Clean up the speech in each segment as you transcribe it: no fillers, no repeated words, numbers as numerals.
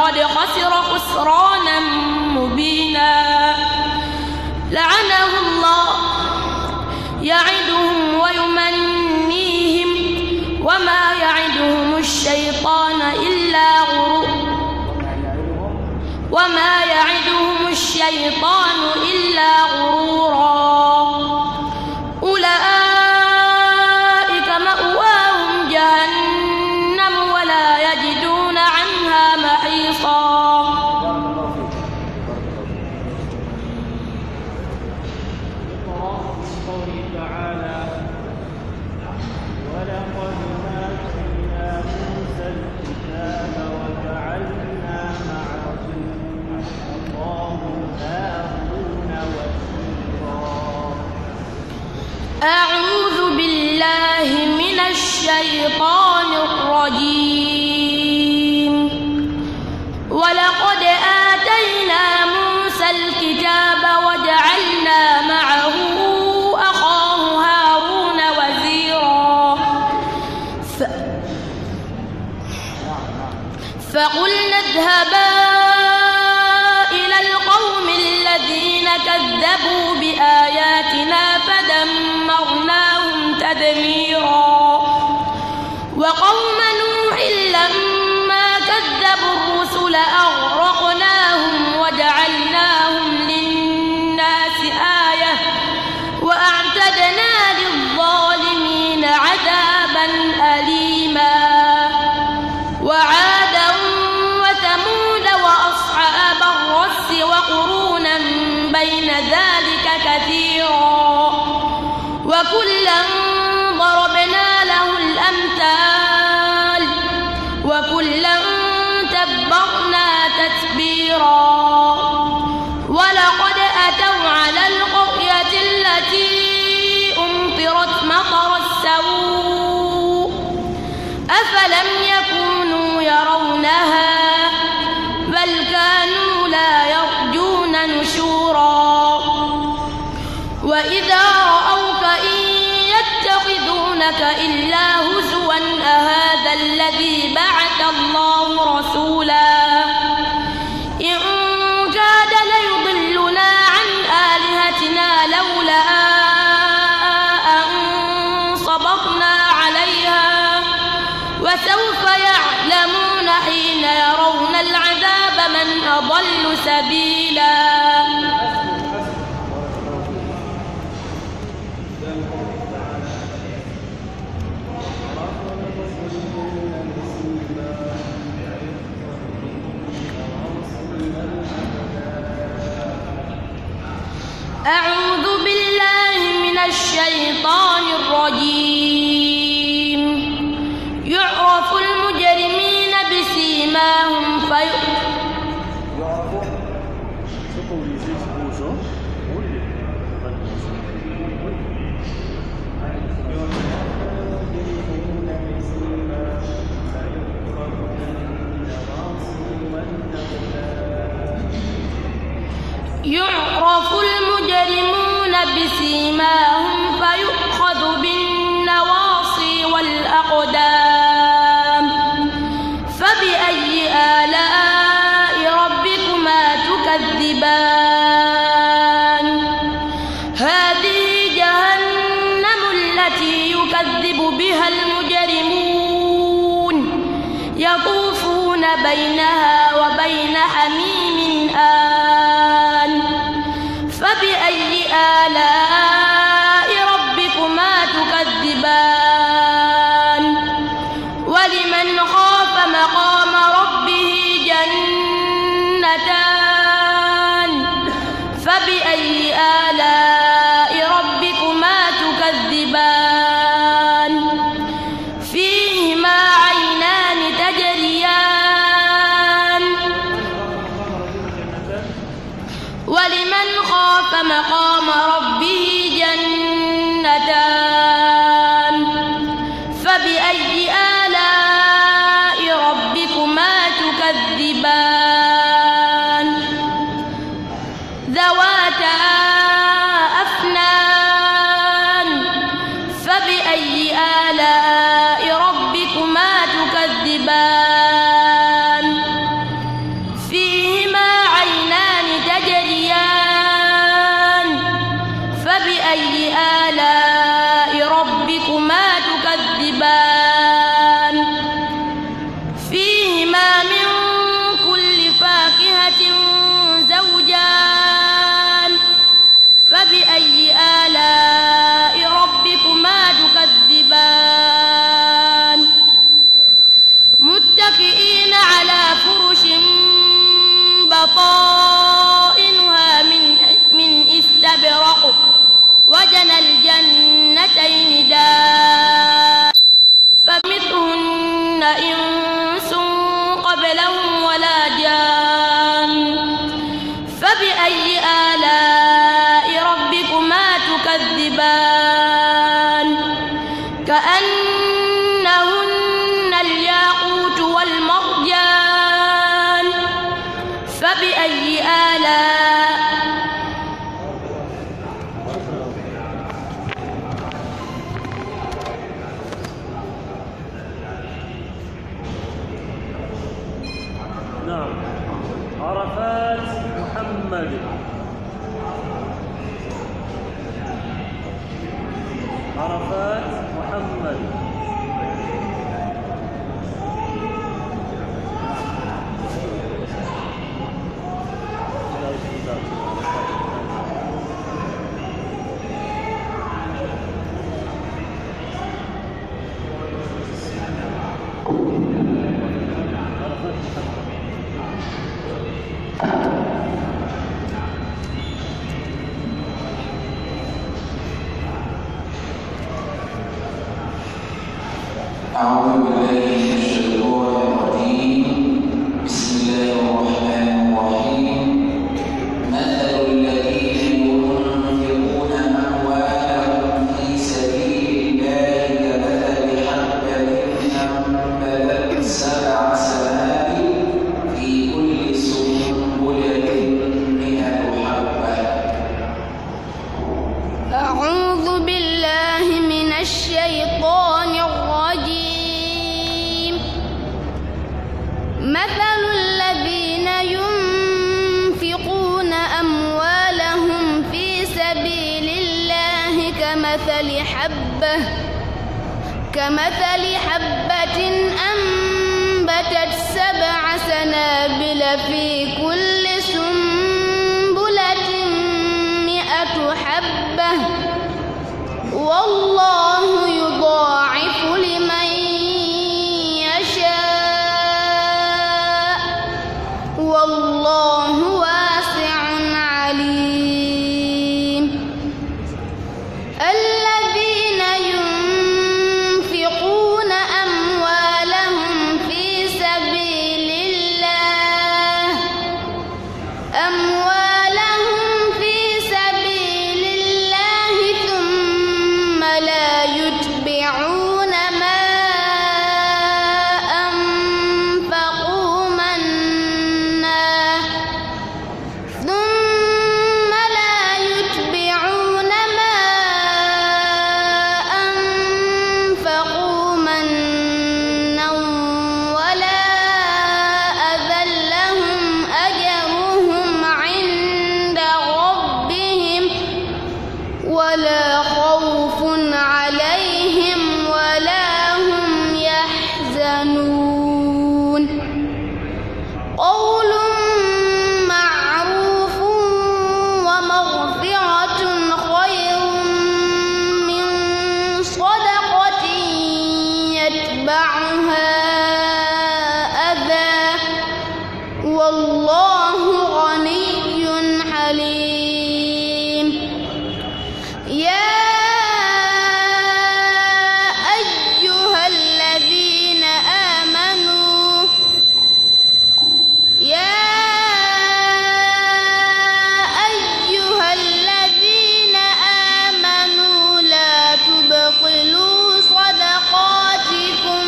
فقد خسر خسرانا مبينا. لعنه الله يعدهم ويمنيهم وما يعدهم الشيطان إلا غرورا أولئك مأواهم جهنم ولا يجدون عنها محيصا. أعوذ بالله من الشيطان الرجيم. ولقد آتينا موسى الكتاب وجعلنا معه أخاه هارون وزيرا فقلنا اذهبا إلى القوم الذين كذبوا بآياتنا فدمرناهم تدميرا. وقوم نوح لما كذبوا الرسل أغرقناهم وجعلناهم للناس آية وأعتدنا للظالمين عذابا أليما. وعادا وثمود وأصحاب الرس وقرونا بين ذلك كثيرا وكلا ضربنا له الأمثال وكلا تبرنا تتبيرا. ولقد أتوا على القرية التي أمطرت مطر السوء أفلم يكونوا يرونها بل كانوا لا يرجون نشورا. وإذا رأوك إن يتخذونك إلا هزوا أهذا الذي بعث الله رسولا إن كاد ليضلنا عن آلهتنا لولا أن صبرنا عليها وسوف يعلمون حين يرون العذاب من أضل سبيلا. أعوذ بالله من الشيطان الرجيم. يعرف المجرمين بسيماهم فيؤخذ بالنواصي والأقدام. فبأي آلاء ربكما تكذبان؟ هذه جهنم التي يكذب بها المجرمون يطوفون بينها وبين حميم آن. فبأي آلاء ربكما تكذبان؟ ولمن خاف مقام ربه جنتان. فبأي آلاء ربكما تكذبان؟ فيهما عينان تجريان. ولمن خاف مقام ربه جنتان. فبأي آلاء ربكما تكذبان؟ ذواتا أفنان. فبأي آلاء ربكما تكذبان؟ يطمثهن إنس قبلهم ولا جان فبأي آلاء ربكما تكذبان كأنهن الياقوت والمرجان فبأي آلاء نعم. عرفات محمد. عرفات محمد. أعوذ بالله من الشيطان الرجيم. بسم الله الرحمن الرحيم. مثل الذين ينفقون أموالهم في سبيل الله كمثل حبة أنبتت 7 سنابل في كل سنبلة 100 حبة. أعوذ بالله من الشيطان الرجيم. مثل الذين ينفقون أموالهم في سبيل الله كمثل حبة أنبتت 7 سنابل في كل سنبلة 100 حبة والله يضاعف لمن يشاء والله واسع عليم. الذين ينفقون أموالهم في سبيل الله ثم لا يتبعون ما أنفقوا منا ولا أذى لهم أجرهم عند ربهم ولا خوف عليهم ولا هم يحزنون. قول معروف ومغفرة خير من صدقة يتبعها أذى والله غني حليم. يا أيها الذين آمنوا لا تبطلوا صدقاتكم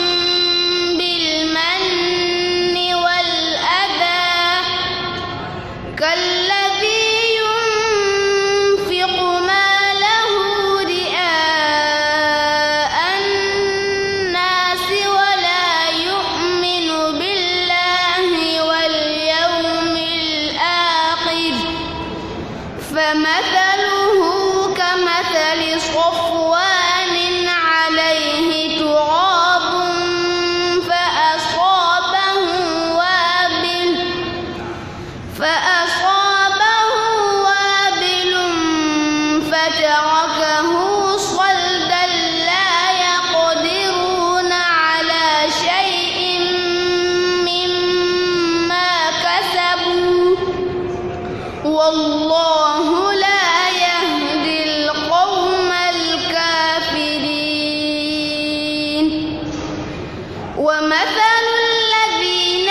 ومثل الذين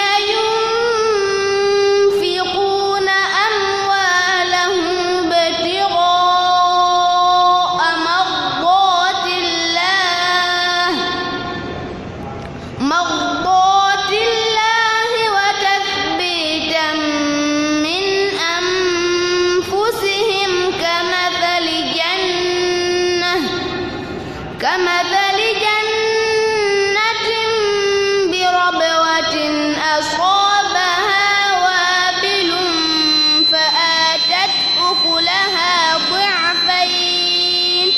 ينفقون أموالهم ابتغاء مرضات الله وتثبيتا من أنفسهم كمثل جنة بربوة أصابها وابل فآتت أكلها ضعفين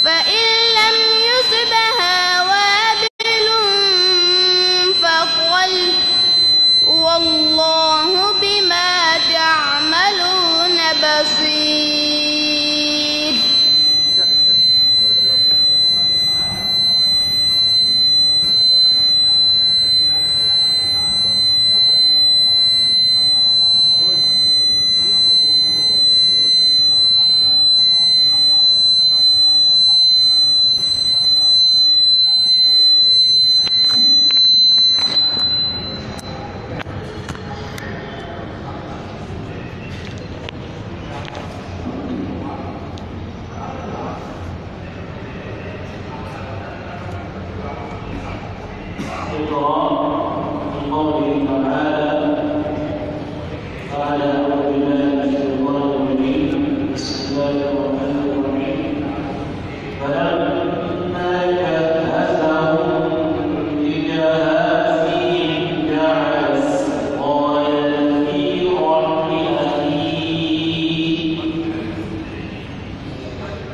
فإن لم يصبها وابل فطل والله بما تعملون بصير.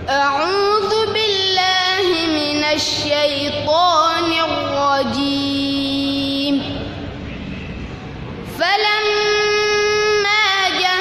أعوذ بالله من الشيطان الرجيم. فلما جهزهم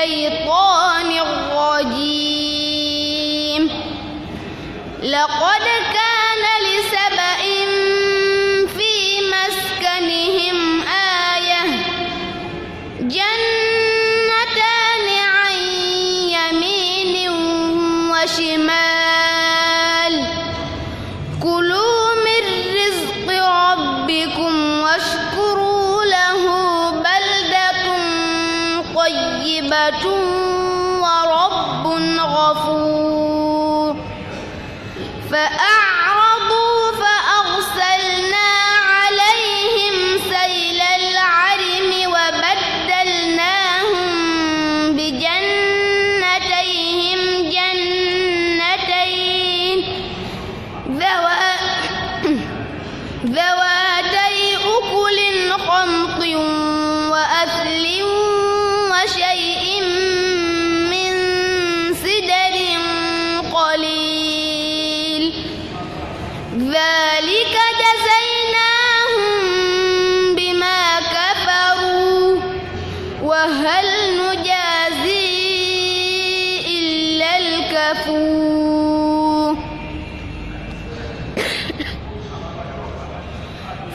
الشيطان الرجيم. لقد كان لسبإ في مسكنهم آية جنتان عن يمين وشمال كلوا من رزق ربكم واشكروا له بلدة طيبة ورب غفور. فأعرضوا فأرسلنا عليهم سيل العرم وبدلناهم بجنتيهم جنتين ذواتي أكل خمط وأثل وشيء من سدر قليل ذلك جزيناهم بما كفروا وهل نجازي إلا الكفور.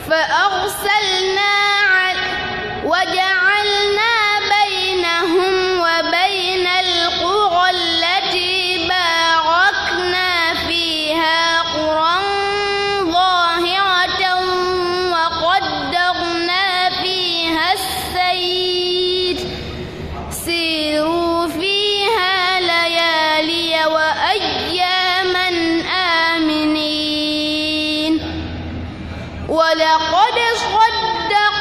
فأرسلنا وجعلنا بينهم وبين القرى التي باركنا فيها قرى ظاهرة وقدرنا فيها السير سيروا فيها ليالي وأياما آمنين. ولقد صدق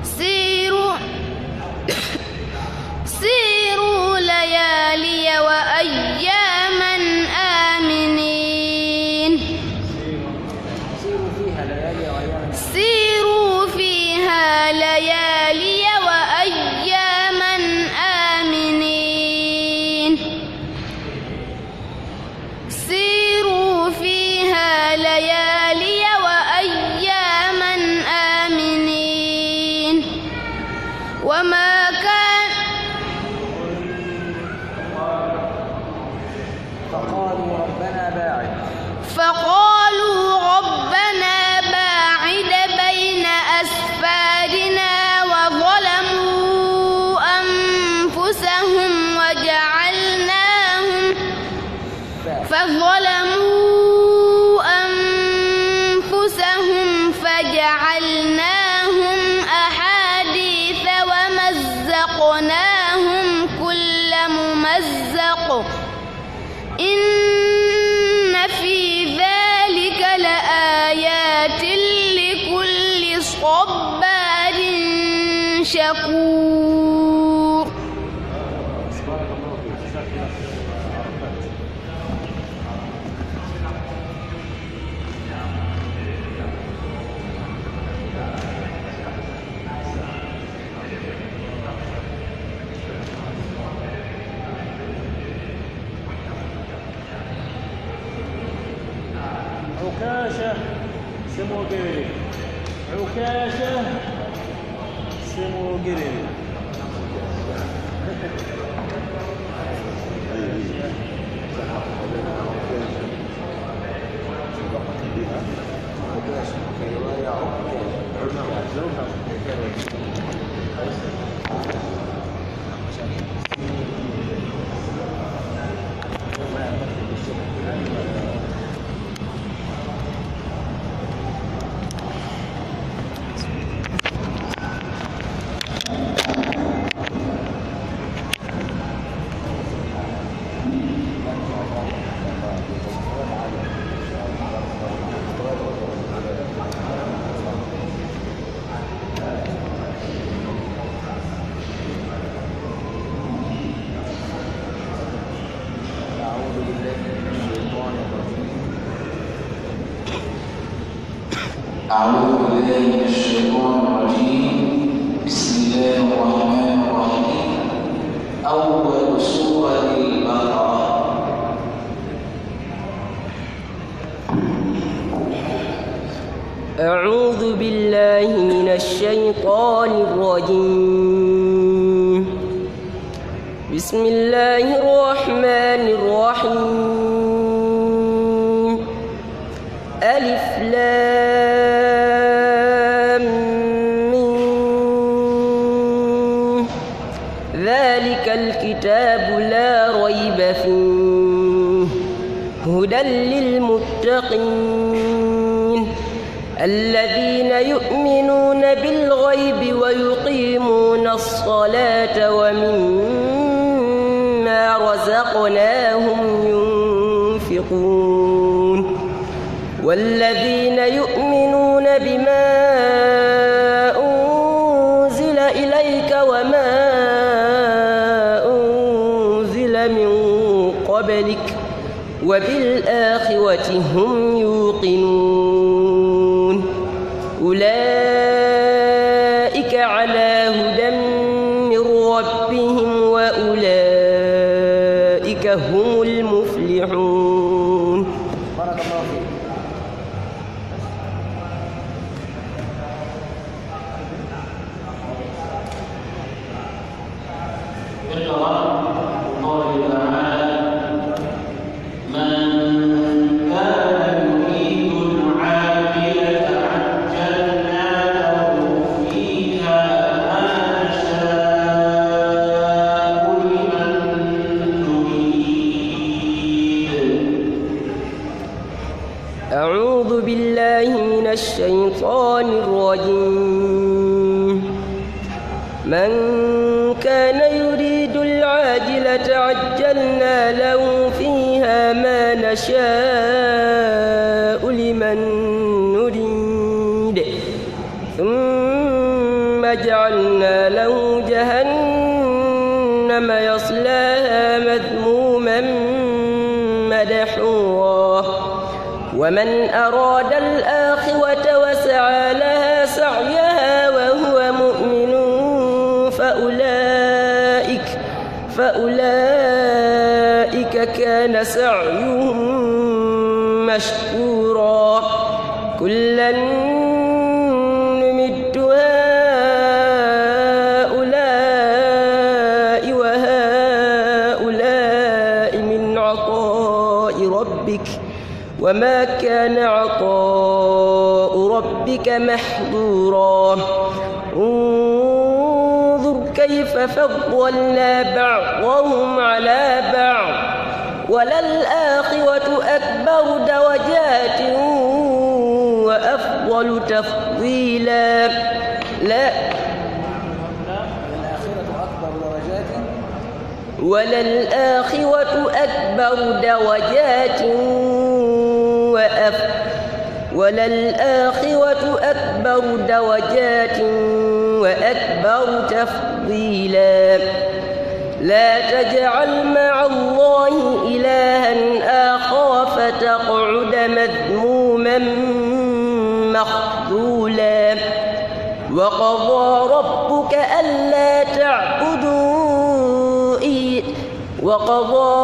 سيروا ليالي وأياما آمنين. سيروا فيها ليالي وأياما آمنين. سيروا فيها ليالي وأياما آمنين. وما كان فقالوا ربنا باعد بين أسفارنا وظلموا أنفسهم فجعلناهم أحاديث ومزقناهم كل ممزق إن في ذلك لآيات لكل صبار شكور. عكاشة سمو قريب. عكاشة سمو قريب. أعوذ بالله من الشيطان الرجيم. بسم الله الرحمن الرحيم. أول سورة البقرة. أعوذ بالله من الشيطان الرجيم. بسم الله الرحمن الرحيم ألف لام ميم ذلك الكتاب لا ريب فيه هدى للمتقين الذين يؤمنون بالغيب ويقيمون الصلاة ومما رزقناهم ينفقون والذين يؤمنون بما أنزل إليك وما أنزل من قبلك وبالآخرة هم يوقنون أولئك على هدى من ربهم وأولئك هم المفلحون. بارك الله فيك. اقرأ قوله تعالى من كان يريد العاجلة عجلنا له فيها ما نشاء لمن نريد. أعوذ بالله من الشيطان الرجيم. من كان يريد العاجلة عجلنا له فيها ما نشاء لمن نريد ثم جعلنا له جهنم يصلاها مذموما مدحورا ومن أراد الآخرة وسعى لها سعيها وهو مؤمن فأولئك كان سعيهم مشكورا كلا نمد هؤلاء وهؤلاء من عطاء ربك وما كان عطاء ربك محظورا انظر كيف فضلنا بعضهم على بعض وللآخرة أكبر درجات وأفضل تفضيلا وللآخرة أكبر درجات وأكبر تفضيلا لا تجعل مع الله إلها آخر فتقعد مذموما مخذولا وقضى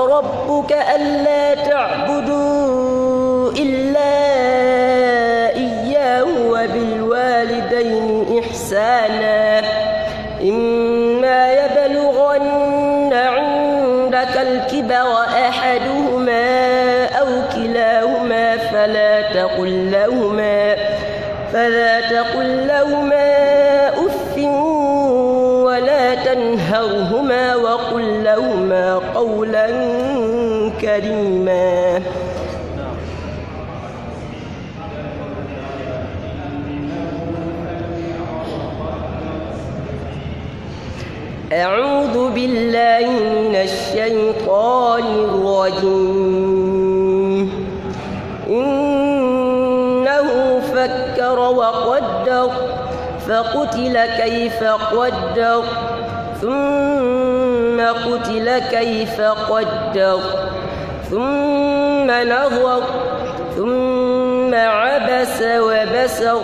ربك ألا تعبدوا إلا إياه وبالوالدين إحسانا إما يبلغن عندك الكبر أحدهما أو كلاهما فلا تقل لهما أف ولا تنهرهما وقل لهما قولا كريما. أعوذ بالله من الشيطان الرجيم. إنه فكر وقدر فقتل كيف قدر ثم قتل كيف قدر ثم نظر ثم عبس وبسر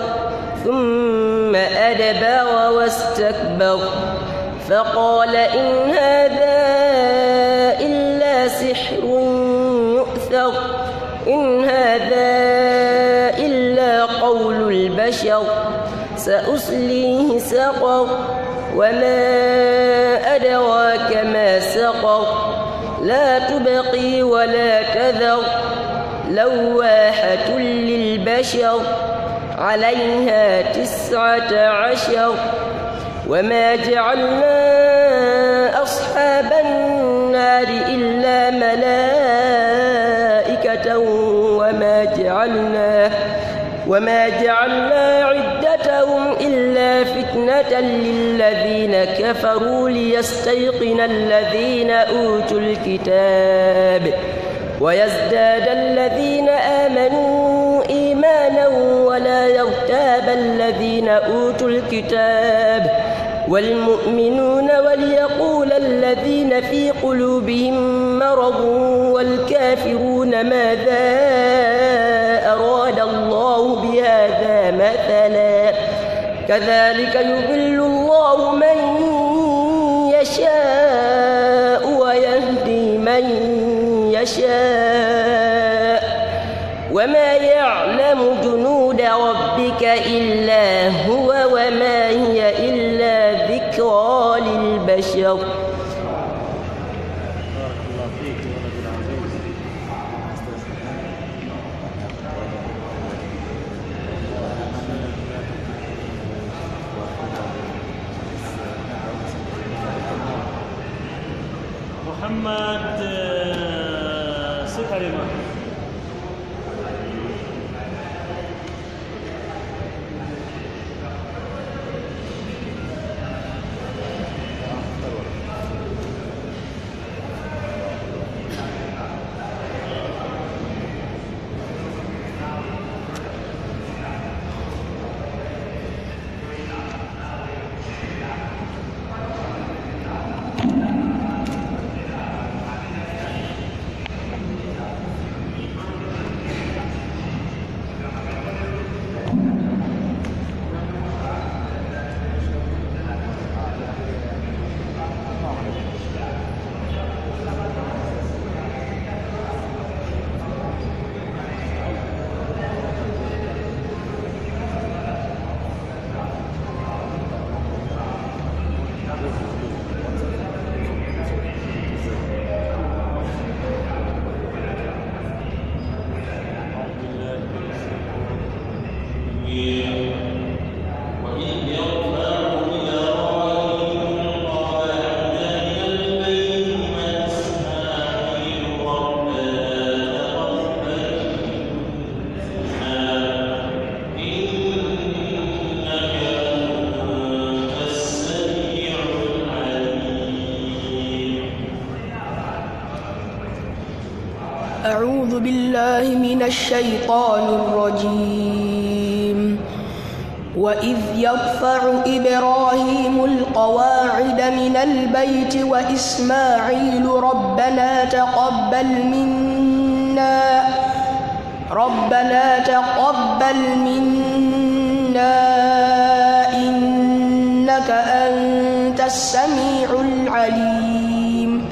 ثم أدبر واستكبر فقال إن هذا إلا سحر يؤثر إن هذا إلا قول البشر سأصليه سقر وما وما أدراك ما سقر لا تبقي ولا تذر لواحة للبشر عليها 19 وما جعلنا أصحاب النار إلا ملائكة وما جعلنا عدتهم إلا فتنة للذين كفروا ليستيقن الذين أوتوا الكتاب ويزداد الذين آمنوا إيمانا ولا يرتاب الذين أوتوا الكتاب والمؤمنون وليقول الذين في قلوبهم مرض والكافرون ماذا أراد الله بهذا مثلا كذلك يضل الله من يشاء ويهدي من يشاء وما يعلم جنود ربك إلا هو وما هي إلا ذكرى للبشر. بارك الله فيك يا ولد العزيز. محمد سكرمة أعوذ بالله من الشيطان الرجيم. وإذ يرفع إبراهيم القواعد من البيت وإسماعيل ربنا تقبل منا إنك أنت السميع العليم.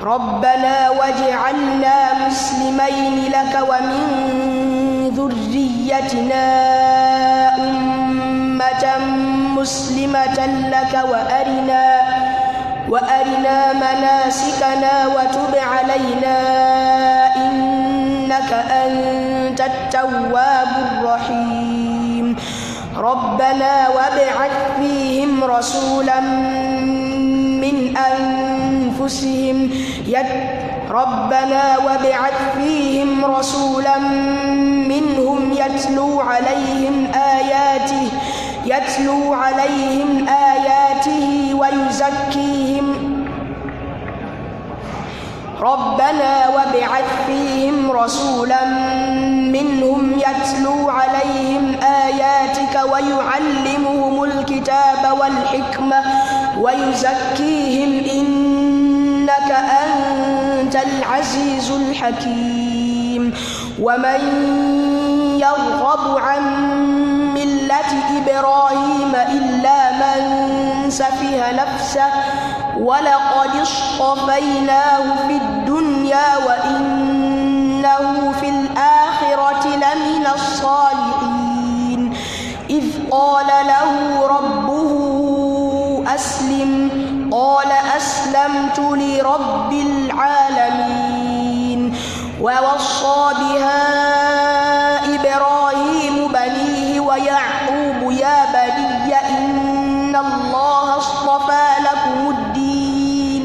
ربنا واجعلنا مسلمين لك ومن ذريتنا أمة مسلمة لك وأرنا مناسكنا وتب علينا إنك أنت التواب الرحيم. ربنا وابعث فيهم رسولا من أنفسهم منهم يتلو عليهم آياته ويزكيهم. ربنا وابعث فيهم رسولا منهم يتلو عليهم آياتك ويعلمهم الكتاب والحكمة ويزكيهم إنك أنت العزيز الحكيم. ومن يرغب عن ملة إبراهيم إلا من سفه نفسه ولقد اصطفيناه في الدنيا وإنه في الآخرة لمن الصالحين. إذ قال له ربه أسلم قال أسلمت لرب العالمين. ووصى بها إبراهيم بنيه ويعقوب يا بني إن الله اصطفى لكم الدين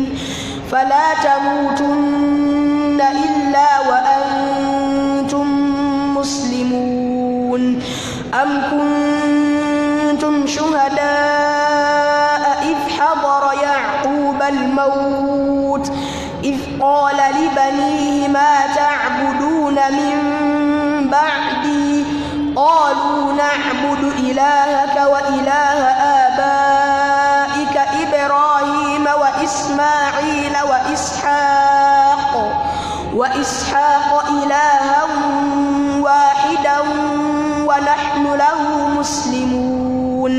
فلا تموتن إلا وأنتم مسلمون. أم كنتم شهداء إذ حضر يعقوب الموت إذ قال لبنيه ما تعبدون من بعدي قالوا نعبد إلهك وإله آبائك إبراهيم وإسماعيل وإسحاق إلها واحدا ونحن له مسلمون.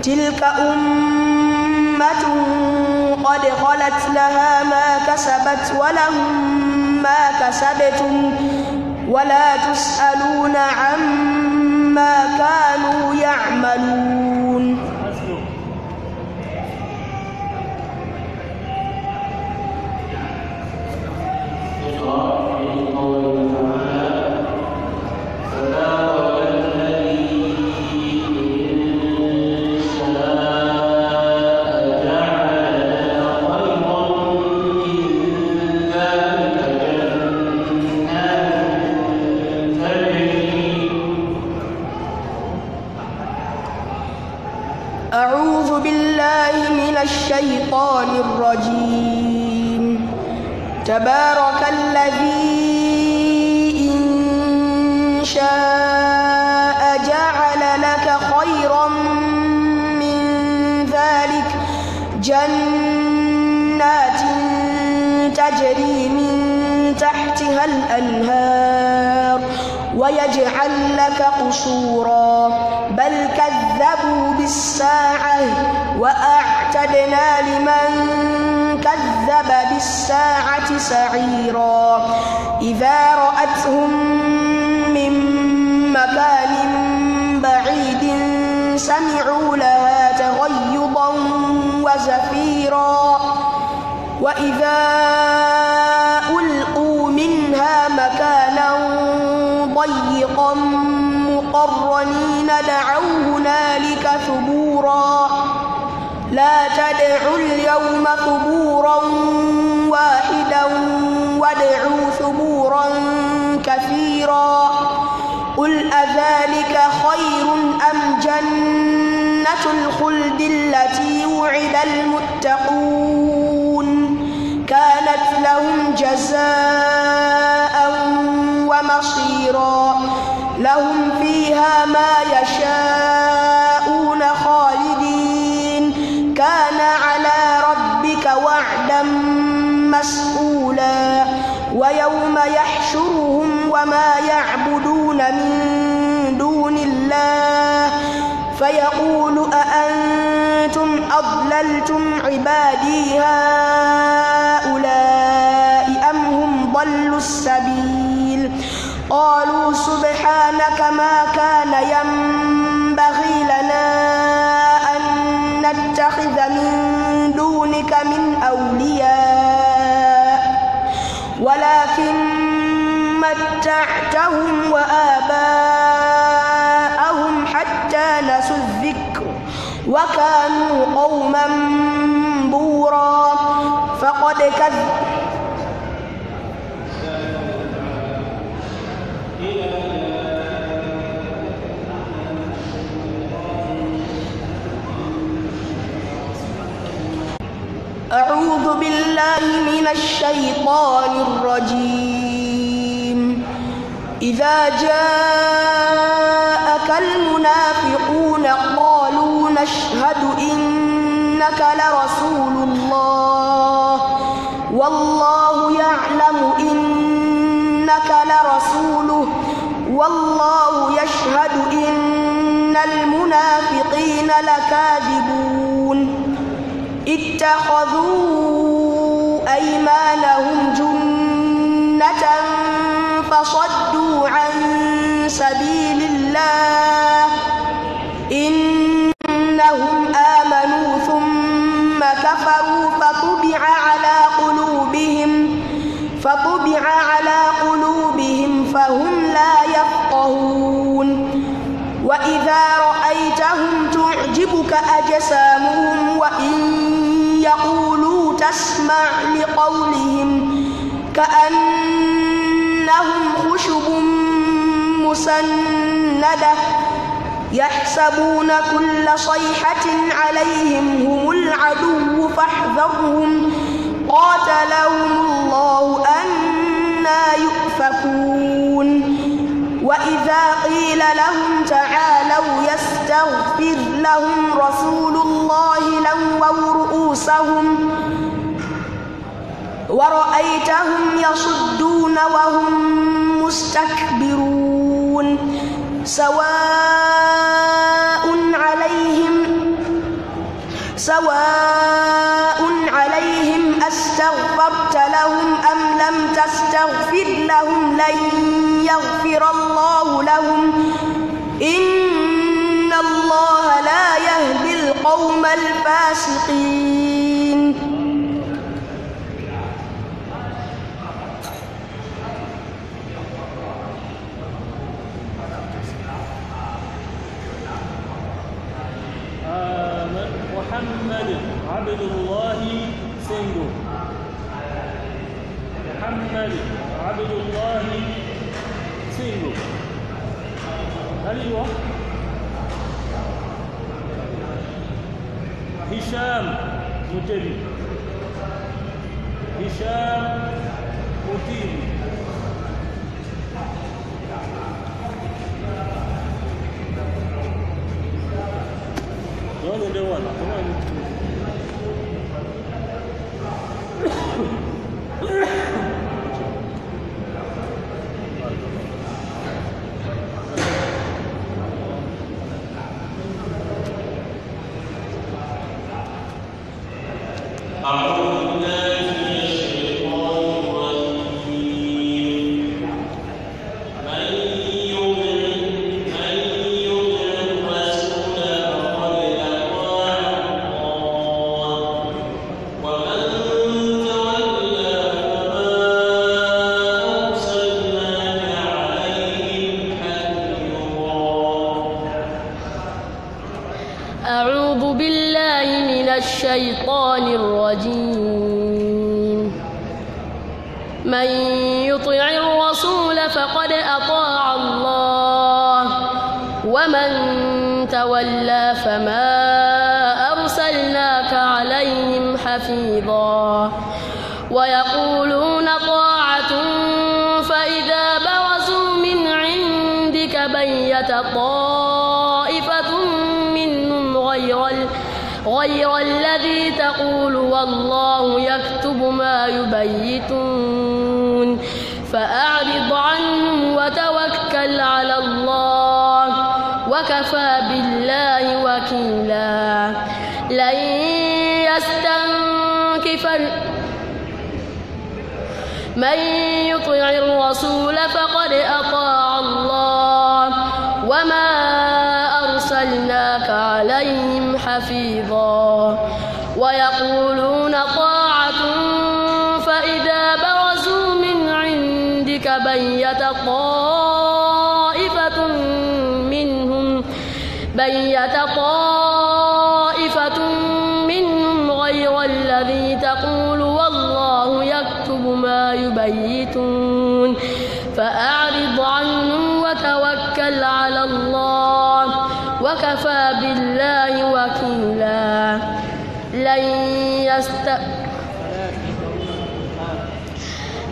تلك أمة قد خلت لها ما كسبت ولهم ما كسبتم ولا تسألون عما كانوا يعملون. أعوذ بالله من الشيطان الرجيم. تبارك الذي إن شاء جعل لك خيرا من ذلك جنات تجري من تحتها الأنهار ويجعل لك قصورا بل كذبوا بالساعة وأعتدنا لمن كذب بالساعة سعيرا. إذا رأتهم من مكان بعيد سمعوا لها تغيظا وزفيرا وإذا ألقوا منها مكانا ضيقا مقرنين دعوا هنالك ثبورا لا تدعوا اليوم ثبورا واحدا وادعوا ثبورا كثيرا. قل أذلك خير أم جنة الخلد التي وعد المتقون كانت لهم جزاء ومصيرا لهم فيها ما يشاءون خالدين كان على ربك وعدا مسئولا. ويوم يحشرهم وما يعبدون من دون الله فيقول أأنتم أضللتم عبادي هؤلاء أم هم ضلوا السبيل قالوا سبحانك ما كان ينبغي لنا أن نتخذ من دونك من أولياء ولكن متعتهم وآباءهم حتى نسوا الذكر وكانوا قوما بورا. فقد كذب أعوذ بالله من الشيطان الرجيم. إذا جاءك المنافقون قالوا نشهد إنك لرسول الله والله يعلم إنك لرسوله والله يشهد إن المنافقين لكاذبون. اتخذوا أيمانهم جنة فصدوا عن سبيل الله إنهم آمنوا ثم كفروا تسمع لقولهم كأنهم خشب مسندة يحسبون كل صيحة عليهم هم العدو فاحذرهم قاتلهم الله أنى يؤفكون وإذا قيل لهم تعالوا يستغفر لهم رسول الله لووا رؤوسهم ورأيتهم يصدون وهم مستكبرون سواء عليهم أستغفرت لهم أم لم تستغفر لهم لن يغفر الله لهم إن الله لا يهدي القوم الفاسقين. محمد عبد الله single. محمد عبد الله single. أيوة. هشام متبي. هشام متبي. Jangan dewan, jangan. أعوذ بالله من الشيطان الرجيم. من يطع الرسول فقد أطاع الله ومن تولى فما أرسلناك عليهم حفيظا ويقولون طاعة فإذا برزوا من عندك بيت طائفة منهم غير الذي تقول والله يكتب ما يبيتون فأعرض عنهم وتوكل على الله وكفى بالله وكيلا. لن يستنكف من يطع الرسول فقد أطاع الله وما أرسلناك عليهم حفيظا ويقولون طاعة فإذا برزوا من عندك بيت طائفة منهم غير الذي تقول والله يكتب ما يبيتون فأعرض عنهم وتوكل على الله وكفى بالله وكيلا.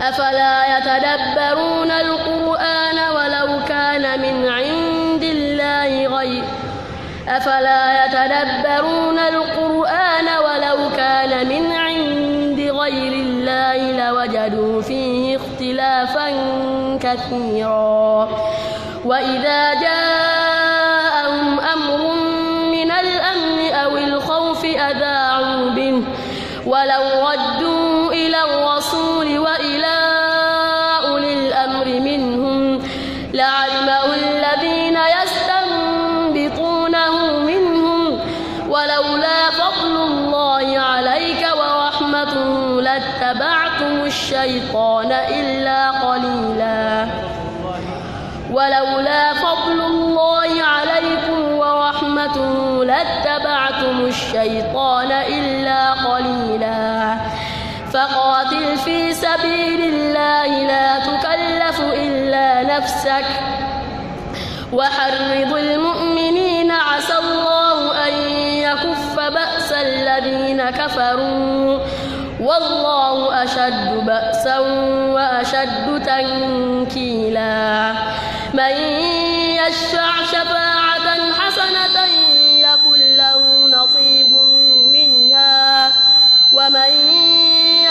أفلا يتدبرون القرآن ولو كان من عند غير الله لوجدوا فيه اختلافا كثيرا. وإذا جاءهم أمر من الأمن أو الخوف أذاعوا به ولو ردوا إلى الرسول وإلى أولي الأمر منهم لعلمه الذين يستنبطونه منهم ولولا فضل الله عليك ورحمته لاتبعتم الشيطان إلا قليلا. ولولا فضل الله عليكم ورحمته لاتبعتم الشيطان إلا قليلا. في سبيل الله لا تكلف إلا نفسك وحرض المؤمنين عسى الله أن يكف بأس الذين كفروا والله أشد بأسا وأشد تنكيلا من يشفع شفاعة حسنة يكن له نصيب منها ومن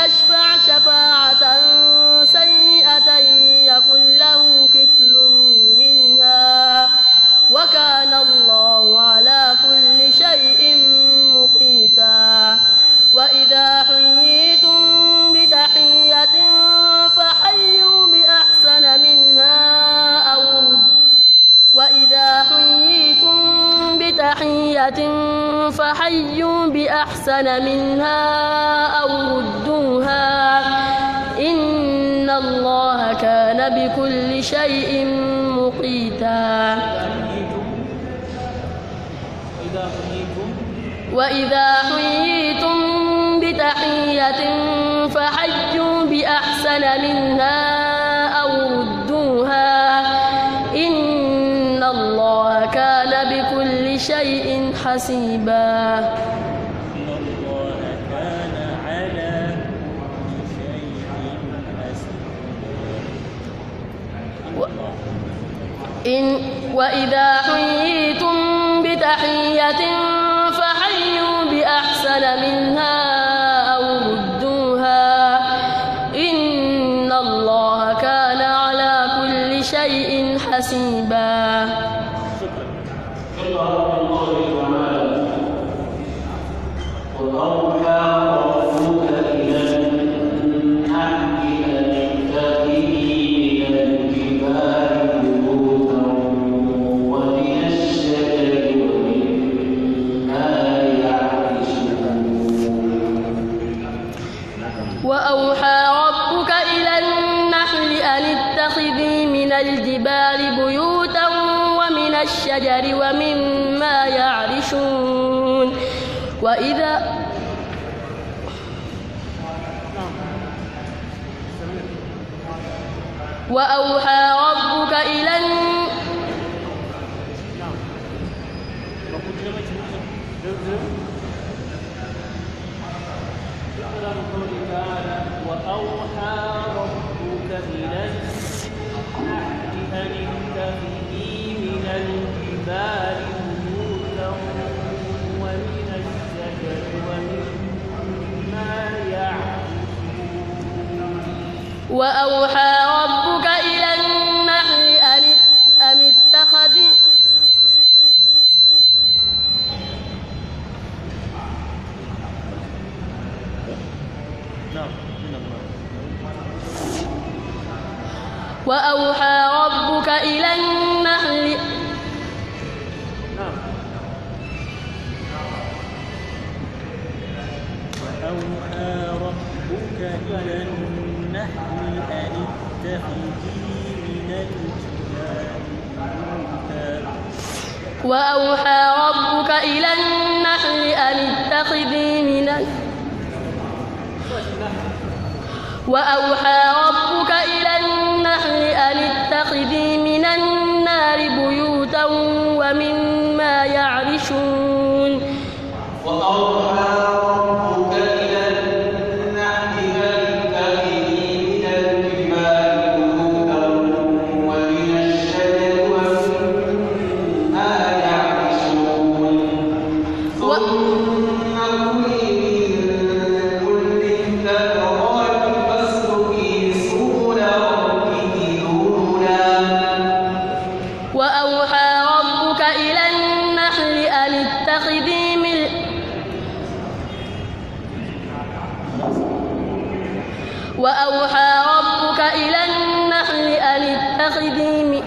يشفع شفاعة سيئة يكن له كفل منها وكان الله على كل شيء مقيتا وإذا حييتم بتحية فحيوا بأحسن منها وإذا حييتم بتحية فحيوا بأحسن منها أو ردوها إن الله كان بكل شيء مقيتا وإذا حييتم بتحية فحيوا بأحسن منها أو ردوها إن الله كان بكل شيء حسيبا وإذا حييتم بتحية فحيوا بأحسن منها أو ردوها إن الله كان على كل شيء حسيبا. وأوحى ربك إلى النحل أن اتخذي من الجبال بيوتا ومن الشجر ومما يعرشون وأوحى ربك إلى وأوحى ربك إلى النحل أن اتخذي من الجبال بيوتا ومن الشجر ومما يعرشون. وأوحى ربك إلى النحل أن اتخذي وأوحى ربك إلى النحل وأوحى ربك إلى النحل أن اتخذي من وأوحى ربك إلى النحل أن اتخذي من النار بيوتا ومما يعرشون. وأوحى ربك إلى النحل أن اتخذي من الجبال بيوتا ومن الشجر ومما يعرشون. ثم كلي من كل الثمرات فاسلكي سبل ربك ذللا. وأوحى ربك إلى النحل أن اتخذي من وأوحى ربك إلى النحل أن اتخذي من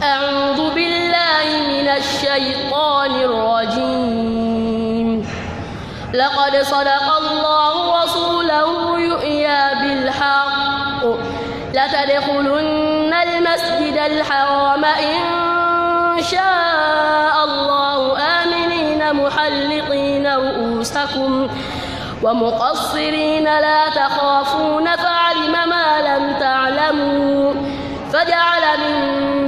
أعوذ بالله من الشيطان الشيطان الرجيم. لقد صدق الله رسوله الرؤيا بالحق لتدخلن المسجد الحرام إن شاء الله آمنين محلقين رؤوسكم ومقصرين لا تخافون فعلم ما لم تعلموا فجعل من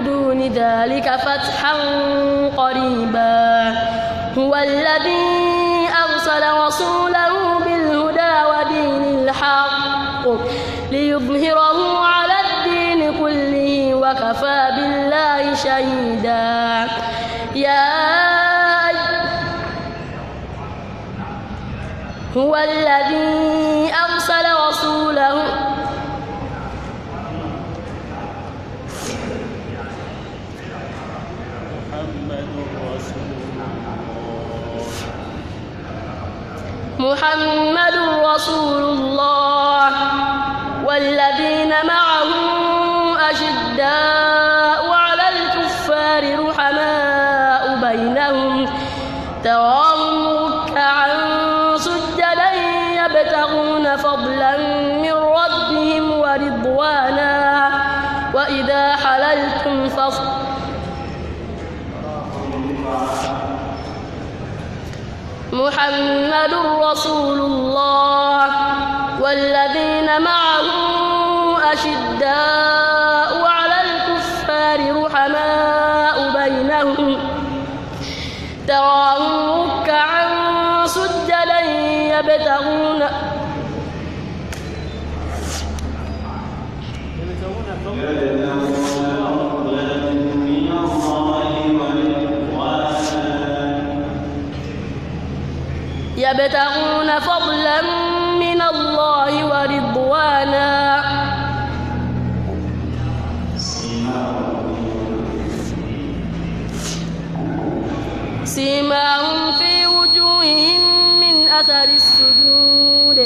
دون ذلك فتحا قريبا. هو الذي أرسل رسوله بالهدى ودين الحق ليظهره على الدين كله وكفى بالله شهيدا. هو الذي أرسل رسوله محمد رسول الله والذين معه أشداء على الكفار رحماء بينهم تراهم ركعا سجدا يبتغون فضلا من ربهم ورضوانا وإذا حللتم محمد رسول الله والذين معه أشداء على الكفار رحماء بينهم تراهم ركعا سجدا يبتغون فضلا من الله ورضوانا سيماهم في وجوههم من أثر السجود.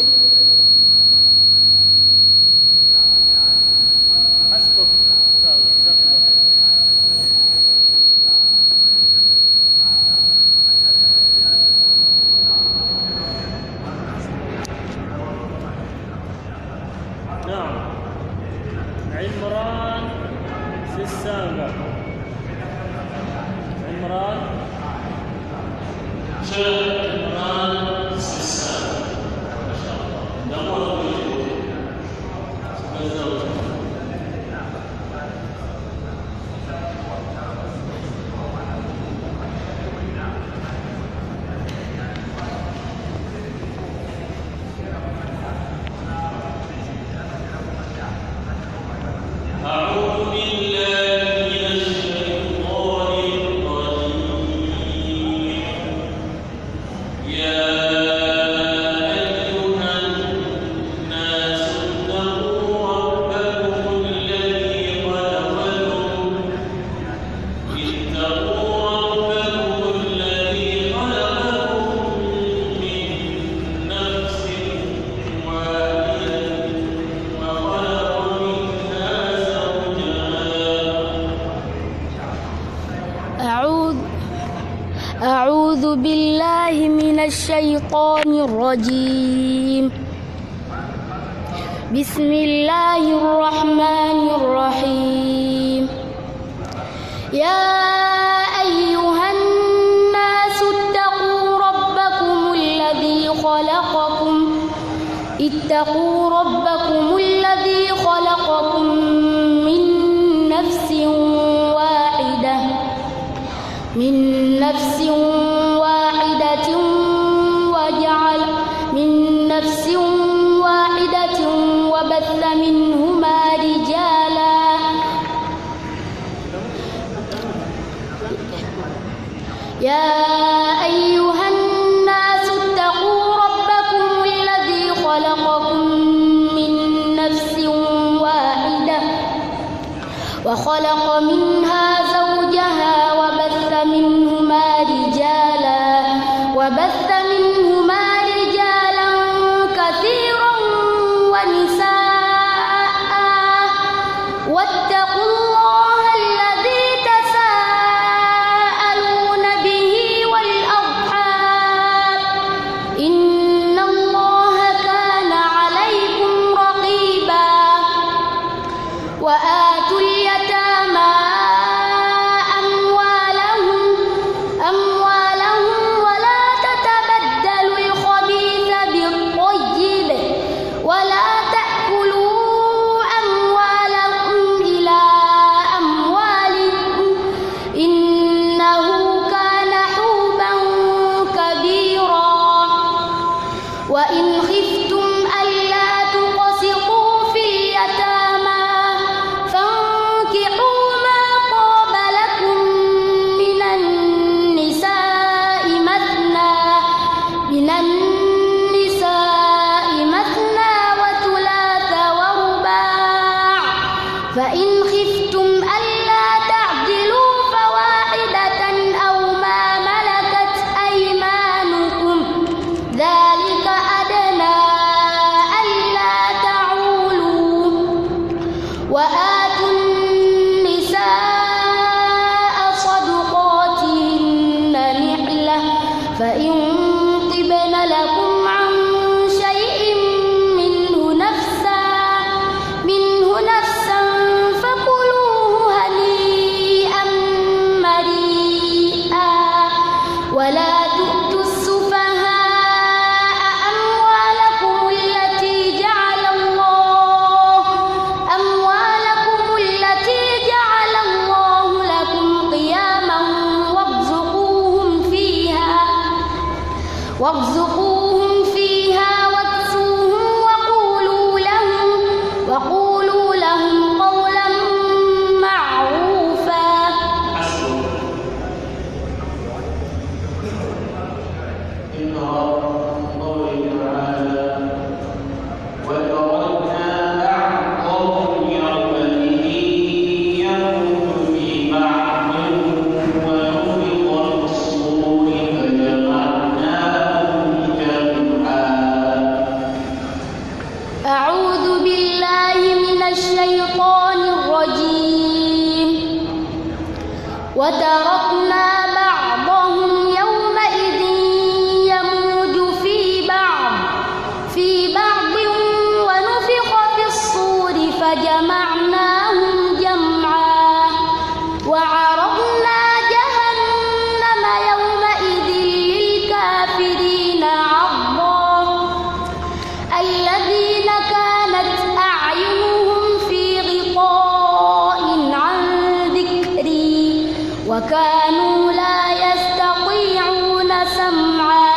نعم. عمران سيسانغا. عمران سيسانغا ما شاء الله. أعوذ بالله من الشيطان الرجيم. يا أيها الناس اتقوا ربكم الذي خلقكم من نفس واحدة أعوذ بالله من الشيطان الرجيم. بسم الله الرحمن الرحيم. يا أيها الناس اتقوا ربكم الذي خلقكم من نفس واحدة وبث منهما رجالا يا أيها الناس اتقوا ربكم الذي خلقكم من نفس واحدة وخلق منها زوجها وبث منهما رجالا كثيرا ونساء واتقوا الله الذي تساءلون فإن طبن لكم عن شيء منه نفسا فكلوه هنيئا مريئا ولا تؤتوا السفهاء أموالكم التي جعل الله لكم قياما وارزقوهم فيها واكسوهم وقولوا لهم قولا معروفا. إن قوله تعالى وتركنا بعضهم يومئذ يموت في بعض ونفخ في الصور فجمعناهم جمعا. أعوذ بالله من الشيطان الرجيم. وتركنا بعضهم يومئذ يموج في بعض ونفخ في الصور فجمعناهم جمعا وعرضنا جهنم يومئذ للكافرين عرضا الذين كانت أعينهم في غطاء عن ذكري وكانوا لا يستطيعون سمعا.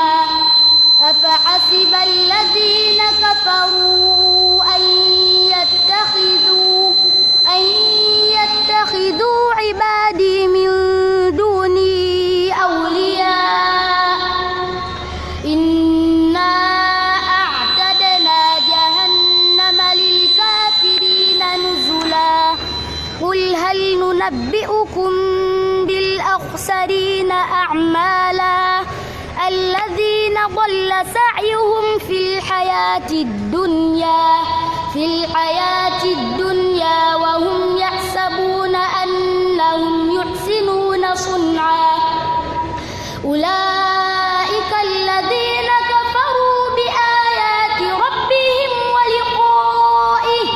أفحسب الذين كفروا أن يتخذوا عبادي من دوني أولياء إنا أعتدنا جهنم للكافرين نزلا. قل هل ننبئكم بالأخسرين أعمالا الذين ضل سعيهم في الحياة الدنيا وهم يحسبون أنهم يحسنون صنعا. أولئك الذين كفروا بآيات ربهم ولقائه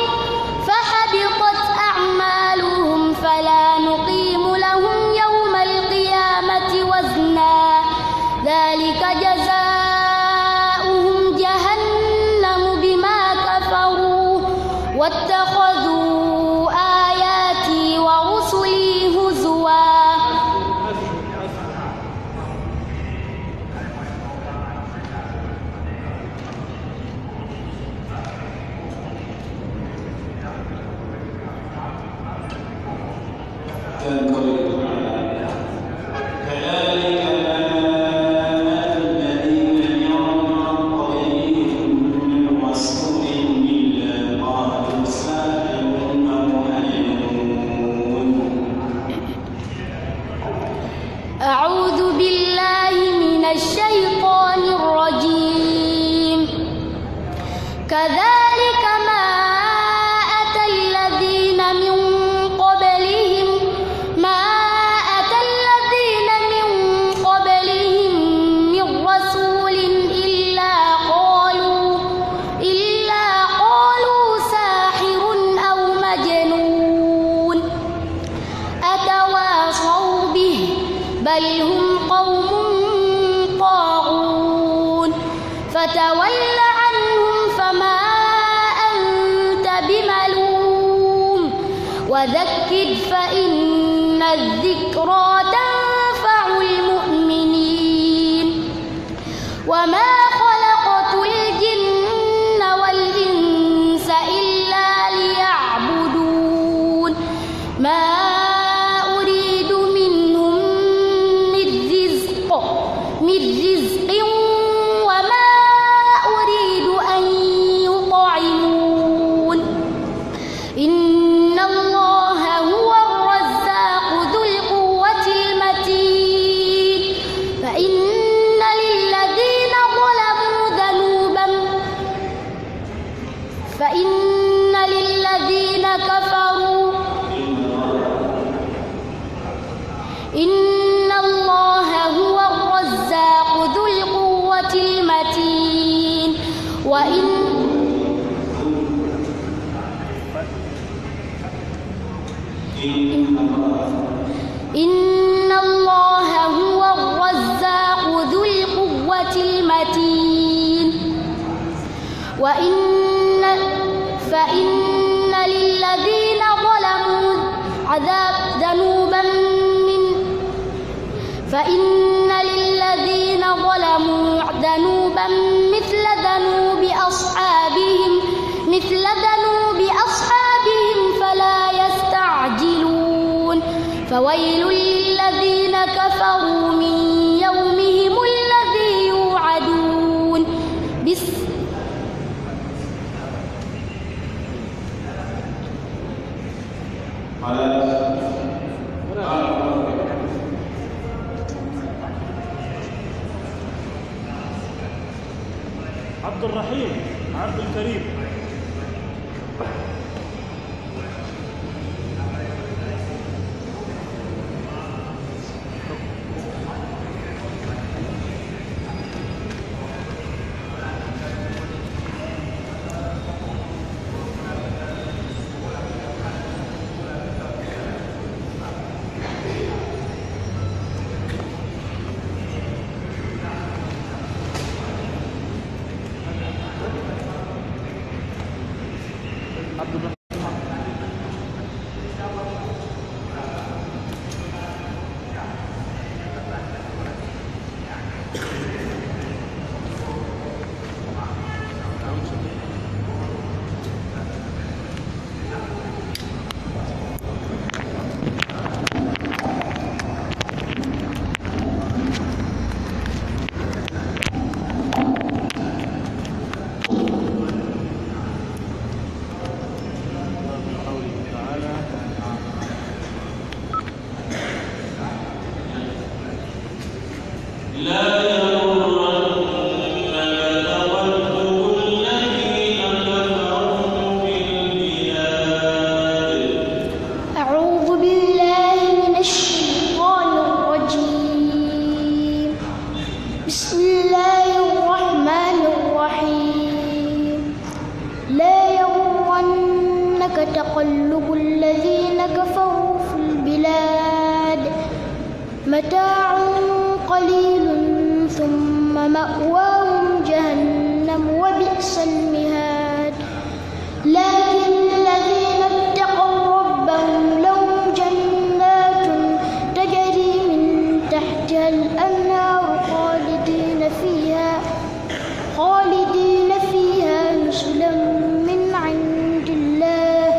فحبطت أعمالهم فلا نقيم لهم يوم القيامة وزنا ذلك جزاؤهم جهنم بما كفروا واتخذوا آياتي ورسلي هزوا. أعوذ بالله من الشيطان الرجيم. كذلك ما أتى الذين من قبلهم من رسول إلا قالوا ساحر أو مجنون أتواصوا به بل هم قوم طاغون. فتول عنهم فما أنت بملوم وذكر فإن الذكرى تنفع المؤمنين. وما خلقت الجن والإنس إلا ليعبدون ما أريد منهم من رزق وما أريد أن يطعمون. إن الله هو الرزاق ذو القوة المتين. فإن للذين كفروا إن الله هو الرزاق ذو فإن للذين ظلموا ذنوبا مثل ذنوب أصحابهم فلا يستعجلون فويل للذين كفروا من يومهم الذي يوعدون عبد الرحيم عبد الكريم. تقلب الذين كفروا في البلاد متاع قليل ثم مأواهم جهنم وبئس المهاد لكن الذين اتقوا ربهم لهم جنات تجري من تحتها الأنهار خالدين فيها نزلا من عند الله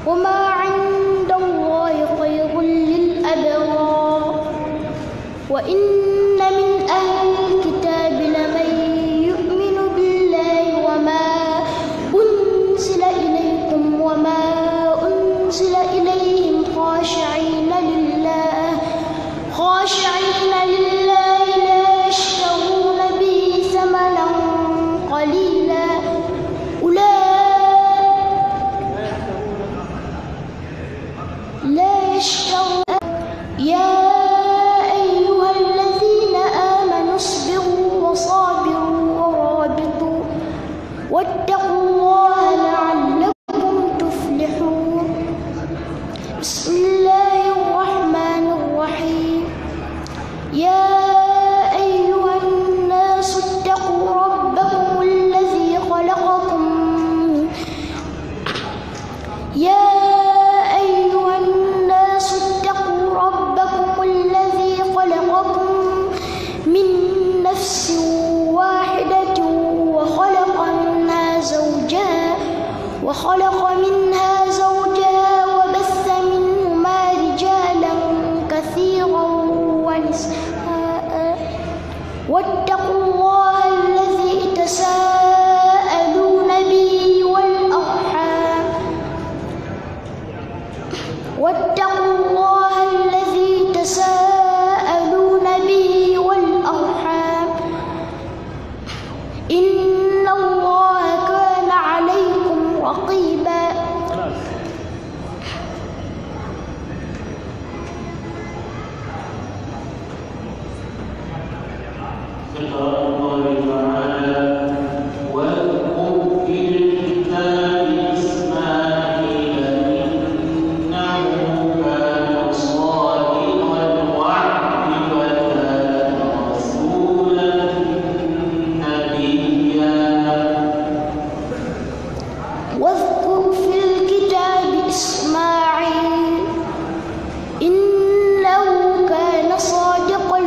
وما عند الله خير للأبرار وإن من أهل الكتاب لمن يؤمن بالله وما أنزل إليكم وما أنزل إليهم خاشعين لله لا يشترون به ثمنا قليلا لا يشترون يا أيها الذين آمنوا اصبروا وصابروا ورابطوا واتقوا الله لعلكم تفلحون بسم الله الرحمن الرحيم يا أيها الناس اتقوا ربكم الذي خلقكم من نفس واحدة وخلق منها زوجها وبث منهما رجالا كثيرا ونساء واتقوا الله الذي تساءلون به والأرحام إن الله كان عليكم رقيبا واذكر في الكتاب إسماعيل إنه كان صادق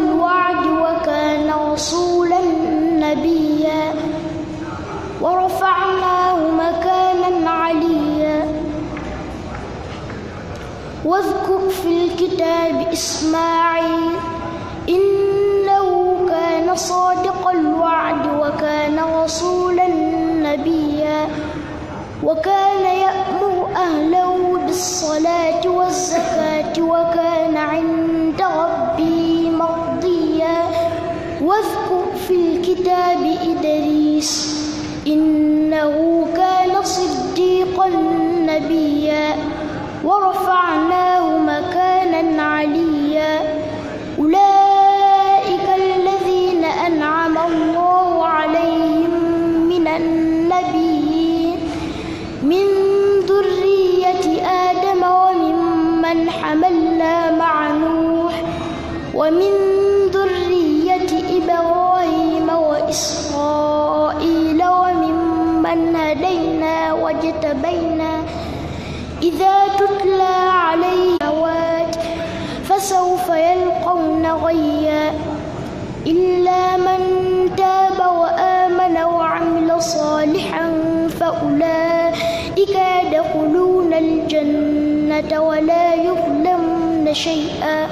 الكتاب إسماعيل إنه كان صادق الوعد وكان رسولا نبيا وكان يأمر أهله بالصلاة والزكاة وكان عند ربه مرضيا واذكر في الكتاب إدريس إنه كان صديقا نبيا ورفعناه مكانا عليا أولئك الذين أنعم الله عليهم من النبيين من ذرية آدم وممن حملنا مع نوح ومن ذرية إبراهيم وإسرائيل وممن هدينا واجتبينا إذا تتلى عليه آيات فسوف يلقون غيا إلا من تاب وآمن وعمل صالحا فأولئك يدخلون الجنة ولا يظلمون شيئا